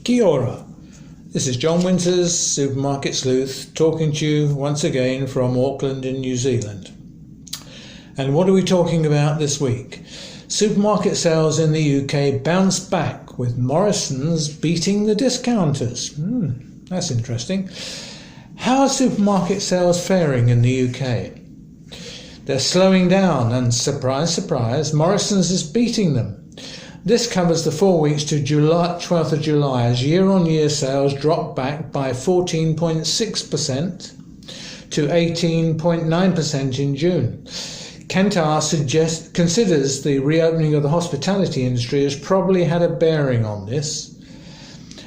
Kia ora. This is John Winters, Supermarket Sleuth, talking to you once again from Auckland in New Zealand. And what are we talking about this week? Supermarket sales in the UK bounced back with Morrisons beating the discounters. That's interesting. How are supermarket sales faring in the UK? They're slowing down and surprise, surprise, Morrisons is beating them. This covers the 4 weeks to 12th of July as year-on-year sales dropped back by 14.6% to 18.9% in June. Kantar considers the reopening of the hospitality industry has probably had a bearing on this,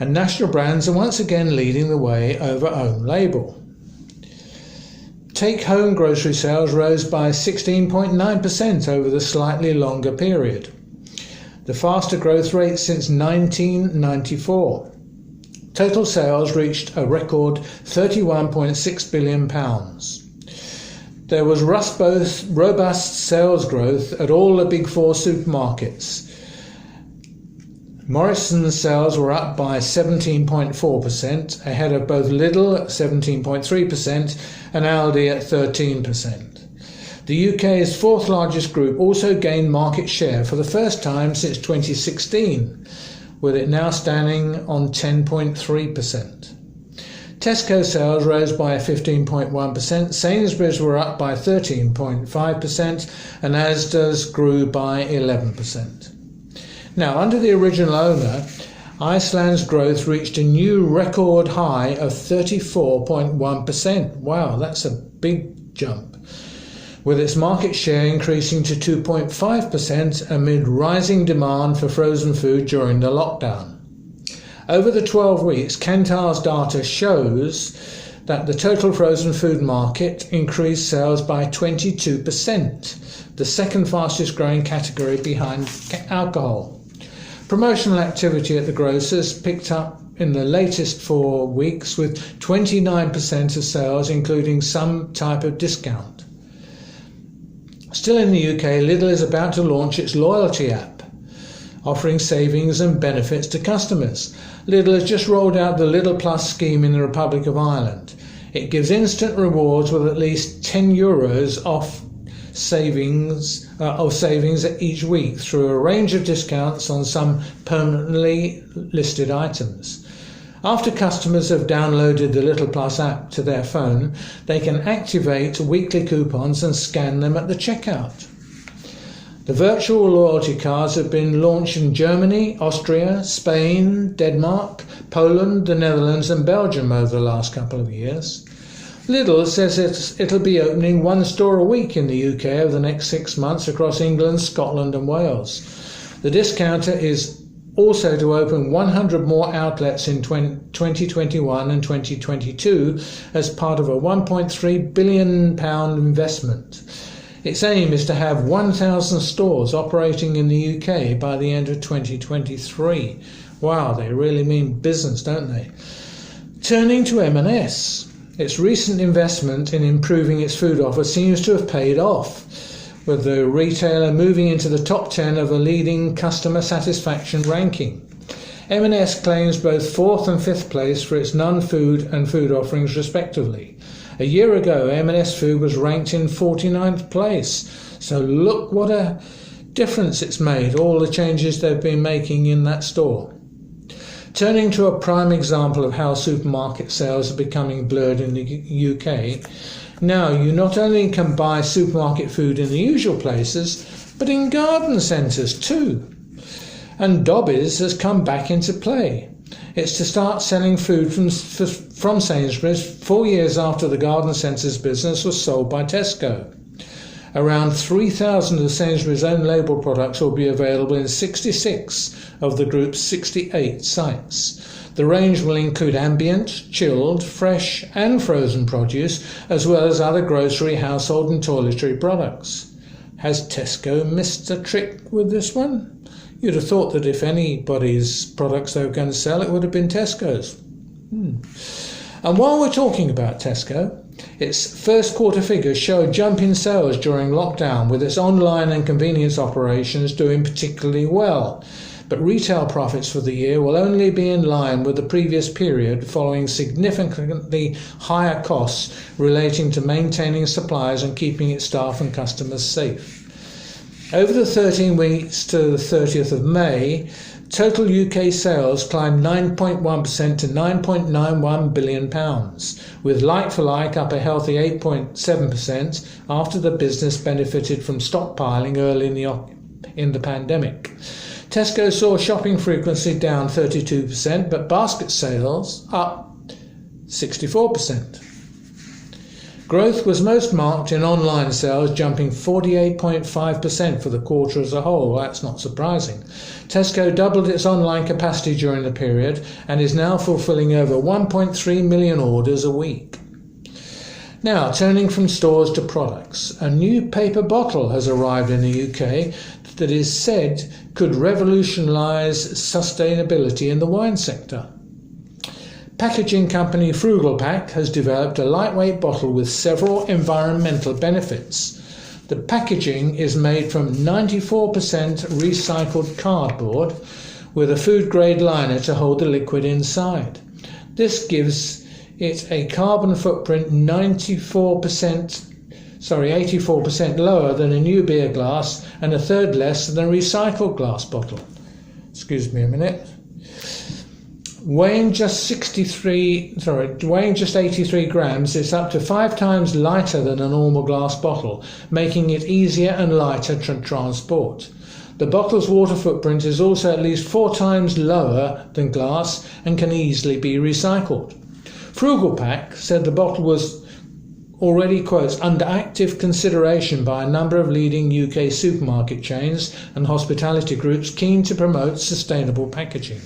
and national brands are once again leading the way over own label. Take-home grocery sales rose by 16.9% over the slightly longer period, the faster growth rate since 1994. Total sales reached a record £31.6 billion. There was robust sales growth at all the big four supermarkets. Morrisons sales were up by 17.4%, ahead of both Lidl at 17.3% and Aldi at 13%. The UK's fourth largest group also gained market share for the first time since 2016, with it now standing on 10.3%. Tesco sales rose by 15.1%, Sainsbury's were up by 13.5%, and Asda's grew by 11%. Now, under the original owner, Iceland's growth reached a new record high of 34.1%. Wow, that's a big jump, with its market share increasing to 2.5% amid rising demand for frozen food during the lockdown. Over the 12 weeks, Kantar's data shows that the total frozen food market increased sales by 22%, the second fastest growing category behind alcohol. Promotional activity at the grocers picked up in the latest 4 weeks, with 29% of sales including some type of discount. Still in the UK, Lidl is about to launch its loyalty app, offering savings and benefits to customers. Lidl has just rolled out the Lidl Plus scheme in the Republic of Ireland. It gives instant rewards with at least €10 off savings each week through a range of discounts on some permanently listed items. After customers have downloaded the Lidl Plus app to their phone, they can activate weekly coupons and scan them at the checkout. The virtual loyalty cards have been launched in Germany, Austria, Spain, Denmark, Poland, the Netherlands and Belgium over the last couple of years. Lidl says it'll be opening one store a week in the UK over the next 6 months across England, Scotland and Wales. The discounter is also to open 100 more outlets in 2021 and 2022 as part of a £1.3 billion investment. Its aim is to have 1,000 stores operating in the UK by the end of 2023. Wow, they really mean business, don't they? Turning to M&S. Its recent investment in improving its food offer seems to have paid off, with the retailer moving into the top 10 of a leading customer satisfaction ranking. M&S claims both 4th and 5th place for its non-food and food offerings respectively. A year ago, M&S Food was ranked in 49th place. So look what a difference it's made, all the changes they've been making in that store. Turning to a prime example of how supermarket sales are becoming blurred in the UK, now you not only can buy supermarket food in the usual places, but in garden centres too. And Dobbies has come back into play. It's to start selling food from Sainsbury's 4 years after the garden centres business was sold by Tesco. Around 3,000 of Sainsbury's own label products will be available in 66 of the group's 68 sites. The range will include ambient, chilled, fresh and frozen produce, as well as other grocery, household and toiletry products. Has Tesco missed a trick with this one? You'd have thought that if anybody's products they were going to sell, it would have been Tesco's. And while we're talking about Tesco, its first quarter figures show a jump in sales during lockdown, with its online and convenience operations doing particularly well. but retail profits for the year will only be in line with the previous period following significantly higher costs relating to maintaining supplies and keeping its staff and customers safe. Over the 13 weeks to the 30th of May, total UK sales climbed 9.1% to £9.91 billion, with like-for-like up a healthy 8.7% after the business benefited from stockpiling early in the pandemic. Tesco saw shopping frequency down 32%, but basket sales up 64%. Growth was most marked in online sales, jumping 48.5% for the quarter as a whole. That's not surprising. Tesco doubled its online capacity during the period and is now fulfilling over 1.3 million orders a week. Now, turning from stores to products, a new paper bottle has arrived in the UK that is said could revolutionise sustainability in the wine sector. Packaging company Frugal Pack has developed a lightweight bottle with several environmental benefits. The packaging is made from 94% recycled cardboard with a food-grade liner to hold the liquid inside. This gives it a carbon footprint 84% lower than a new beer glass and a third less than a recycled glass bottle. Excuse me a minute. Weighing just 83 grams, it's up to 5 times lighter than a normal glass bottle, making it easier and lighter to transport. The bottle's water footprint is also at least 4 times lower than glass and can easily be recycled. Frugal Pack said the bottle was already, quotes, under active consideration by a number of leading UK supermarket chains and hospitality groups keen to promote sustainable packaging.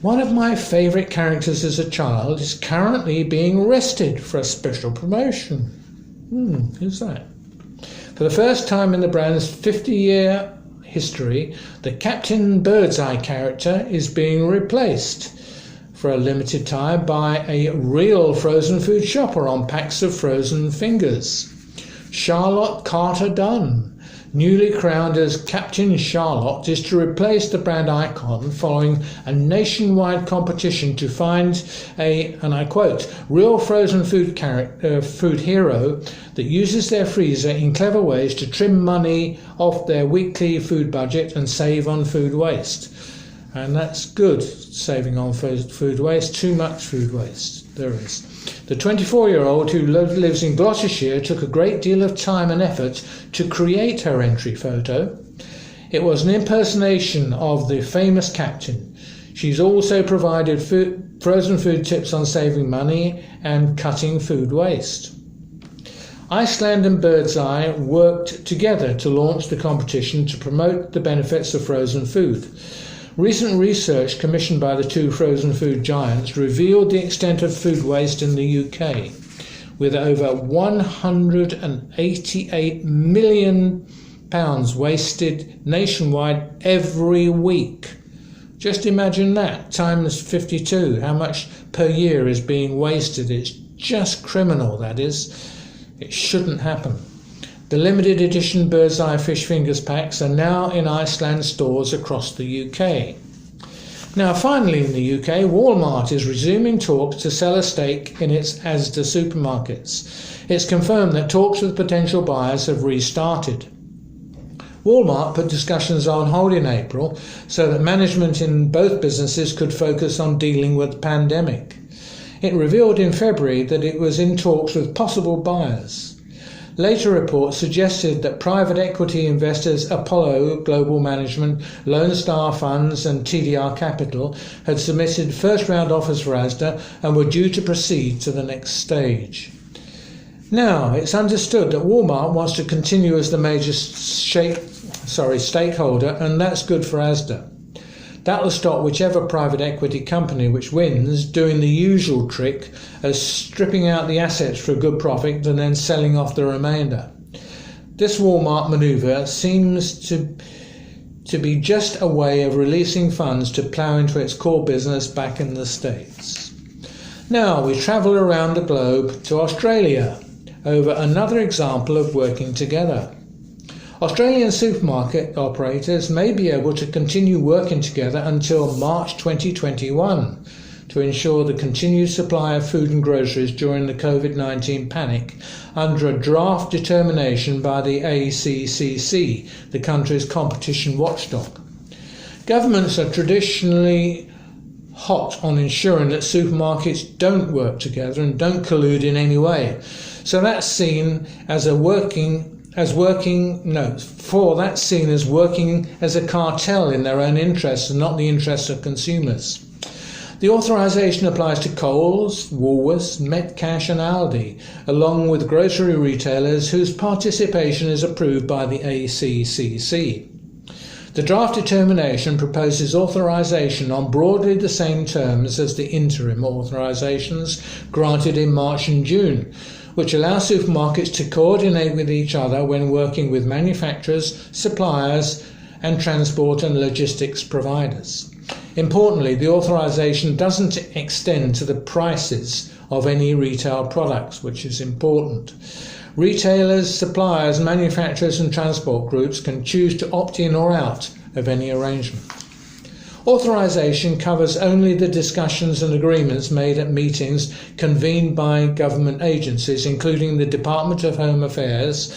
One of my favourite characters as a child is currently being arrested for a special promotion. Who's that? For the first time in the brand's 50-year history, the Captain Birdseye character is being replaced for a limited time by a real frozen food shopper on packs of frozen fingers. Charlotte Carter-Dunn, newly crowned as Captain Charlotte, is to replace the brand icon following a nationwide competition to find a, and I quote, real frozen food hero that uses their freezer in clever ways to trim money off their weekly food budget and save on food waste. And that's good, saving on food waste. Too much food waste there is. The 24-year-old who lives in Gloucestershire took a great deal of time and effort to create her entry photo. It was an impersonation of the famous captain. She's also provided frozen food tips on saving money and cutting food waste. Iceland and Birdseye worked together to launch the competition to promote the benefits of frozen food. Recent research commissioned by the two frozen food giants revealed the extent of food waste in the UK, with over £188 million wasted nationwide every week. Just imagine that, times 52, how much per year is being wasted. It's just criminal, that is. It shouldn't happen. The limited edition Birdseye Fish Fingers packs are now in Iceland stores across the UK. Now finally in the UK, Walmart is resuming talks to sell a stake in its Asda supermarkets. It's confirmed that talks with potential buyers have restarted. Walmart put discussions on hold in April so that management in both businesses could focus on dealing with the pandemic. It revealed in February that it was in talks with possible buyers. Later reports suggested that private equity investors Apollo Global Management, Lone Star Funds and TDR Capital had submitted first-round offers for Asda and were due to proceed to the next stage. Now, it's understood that Walmart wants to continue as the major stakeholder, and that's good for Asda. That will stop whichever private equity company which wins doing the usual trick of stripping out the assets for a good profit and then selling off the remainder. This Walmart manoeuvre seems to be just a way of releasing funds to plough into its core business back in the States. Now we travel around the globe to Australia over another example of working together. Australian supermarket operators may be able to continue working together until March 2021 to ensure the continued supply of food and groceries during the COVID-19 panic under a draft determination by the ACCC, the country's competition watchdog. Governments are traditionally hot on ensuring that supermarkets don't work together and don't collude in any way. So that's seen as working as a cartel in their own interests and not the interests of consumers. The authorisation applies to Coles, Woolworths, Metcash and Aldi, along with grocery retailers whose participation is approved by the ACCC. The draft determination proposes authorisation on broadly the same terms as the interim authorisations granted in March and June, which allow supermarkets to coordinate with each other when working with manufacturers, suppliers and transport and logistics providers. Importantly, the authorisation doesn't extend to the prices of any retail products, which is important. Retailers, suppliers, manufacturers and transport groups can choose to opt in or out of any arrangement. Authorisation covers only the discussions and agreements made at meetings convened by government agencies, including the Department of Home Affairs,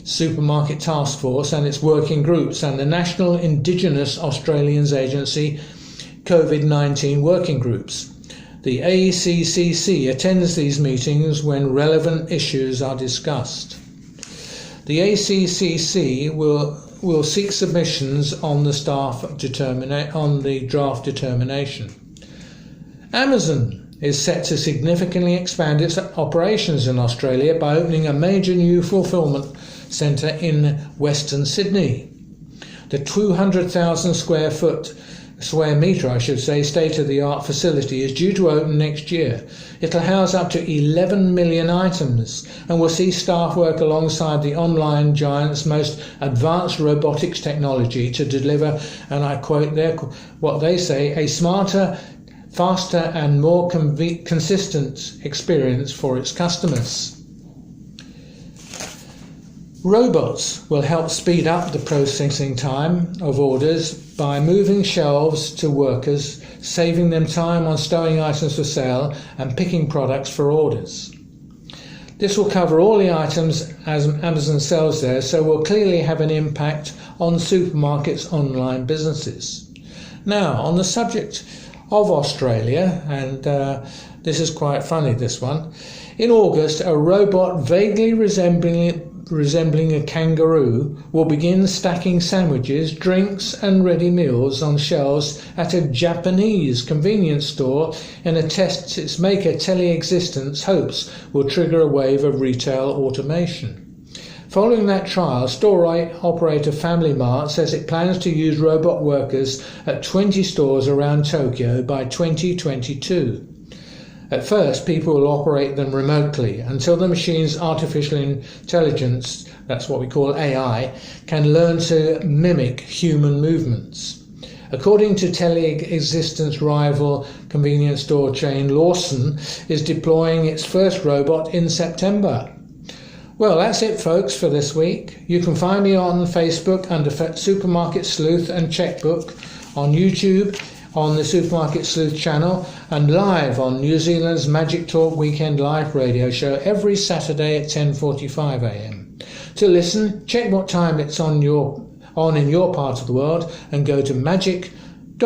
Supermarket Task Force and its working groups, and the National Indigenous Australians Agency COVID-19 working groups. The ACCC attends these meetings when relevant issues are discussed. The ACCC will seek submissions on the draft determination. Amazon is set to significantly expand its operations in Australia by opening a major new fulfilment centre in Western Sydney. The 200,000 square metre, state-of-the-art facility is due to open next year. It'll house up to 11 million items and will see staff work alongside the online giant's most advanced robotics technology to deliver, and I quote there, what they say, a smarter, faster and more consistent experience for its customers. Robots will help speed up the processing time of orders by moving shelves to workers, saving them time on stowing items for sale and picking products for orders. This will cover all the items as Amazon sells there, so will clearly have an impact on supermarkets' online businesses. Now, on the subject of Australia, and this is quite funny, this one. In August, a robot vaguely resembling a kangaroo will begin stacking sandwiches, drinks and ready meals on shelves at a Japanese convenience store in a test its maker Teleexistence hopes will trigger a wave of retail automation. Following that trial, store operator Family Mart says it plans to use robot workers at 20 stores around Tokyo by 2022. At first, people will operate them remotely until the machine's artificial intelligence, that's what we call AI, can learn to mimic human movements. According to Teleexistence rival convenience store chain Lawson is deploying its first robot in September. Well, that's it, folks, for this week. You can find me on Facebook under Supermarket Sleuth and Checkbook, on YouTube, on the Supermarket Sleuth channel, and live on New Zealand's Magic Talk Weekend Live radio show every Saturday at 10:45 a.m. To listen, check what time it's on in your part of the world and go to magic.co.nz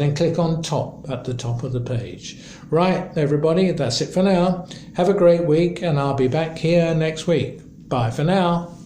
and click on top at the top of the page. Right, everybody, that's it for now. Have a great week and I'll be back here next week. Bye for now.